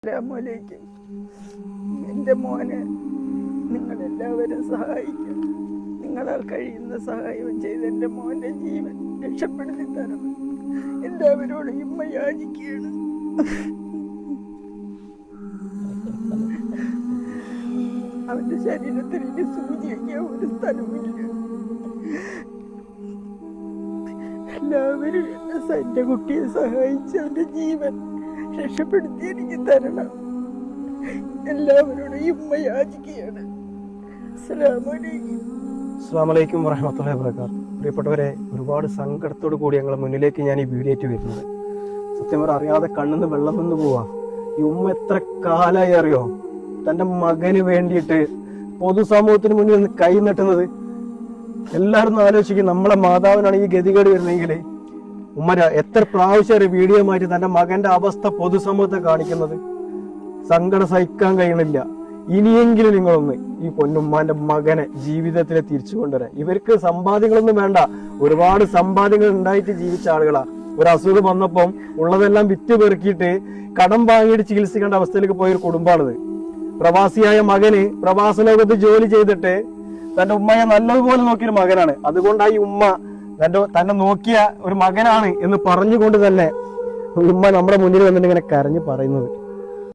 അസ്സലാമലൈക്കും. എൻ്റെ മോനെ നിങ്ങളെല്ലാവരും സഹായിക്കും. നിങ്ങളാൽ കഴിയുന്ന സഹായവും ചെയ്ത് എൻ്റെ മോൻ്റെ ജീവൻ രക്ഷപ്പെടുത്തി തരണം. എല്ലാവരോടും ഇമ്മ യാചിക്കുകയാണ്. അവൻ്റെ ശരീരത്തിൽ ഇനി സൂചിക്കാൻ ഒരു സ്ഥലമില്ല. എല്ലാവരും എൻ്റെ കുട്ടിയെ സഹായിച്ച് അവൻ്റെ ജീവൻ രക്ഷപ്പെടുത്തി എനിക്ക് തരണം. എല്ലാവരോടും ഇമ്മ യാചിക്കുകയാണ്. അസ്സലാമലൈക്കും വറഹ്മത്തുള്ളാഹി വബറകാതുഹു. പ്രിയപ്പെട്ടവരെ, ഒരുപാട് സങ്കടത്തോടു കൂടി ഞങ്ങളുടെ മുന്നിലേക്ക് ഞാൻ ഈ വീഡിയോ ആയിട്ട് വരുന്നത്. സത്യം പറഞ്ഞാൽ അറിയാതെ കണ്ണിന്ന് വെള്ളം വന്നു പോവാ. ഈ ഉമ്മ എത്ര കാലായി അറിയോ തൻ്റെ മകന് വേണ്ടിയിട്ട് പൊതുസമൂഹത്തിന് മുന്നിൽ നിന്ന് കൈ നീട്ടുന്നത്. എല്ലാവരും ആലോചിക്കും, നമ്മളെ മാതാവിനാണ് ഈ ഗതികേട് വരുന്നെങ്കിൽ ഉമ്മ എത്ര പ്രാവശ്യം വീഡിയോ മാറ്റി തന്റെ മകന്റെ അവസ്ഥ പൊതുസമൂഹത്തെ കാണിക്കുന്നത്. സങ്കടം സഹിക്കാൻ കഴിയണില്ല. ഇനിയെങ്കിലും നിങ്ങളൊന്ന് ഈ പൊന്നുമ്മാന്റെ മകനെ ജീവിതത്തിൽ തിരിച്ചു കൊണ്ടുവരാൻ. ഇവർക്ക് സമ്പാദ്യങ്ങളൊന്നും വേണ്ട, ഒരുപാട് സമ്പാദ്യങ്ങൾ ഉണ്ടായിട്ട് ജീവിച്ച ആളുകളാ. ഒരു അസുഖം വന്നപ്പം ഉള്ളതെല്ലാം വിറ്റ് പെറുക്കിയിട്ട് കടം വാങ്ങിയിട്ട് ചികിത്സിക്കേണ്ട അവസ്ഥയിലേക്ക് പോയൊരു കുടുംബമാണിത്. പ്രവാസിയായ മകന് പ്രവാസ ലോകത്ത് ജോലി ചെയ്തിട്ട് തന്റെ ഉമ്മയെ നല്ലതുപോലെ നോക്കിയൊരു മകനാണ്. അതുകൊണ്ടാണ് ഈ ഉമ്മ തന്നെ നോക്കിയ ഒരു മകനാണ് എന്ന് പറഞ്ഞുകൊണ്ട് തന്നെ ഉമ്മ നമ്മുടെ മുന്നിൽ വന്നിട്ട് ഇങ്ങനെ കരഞ്ഞു പറയുന്നത്.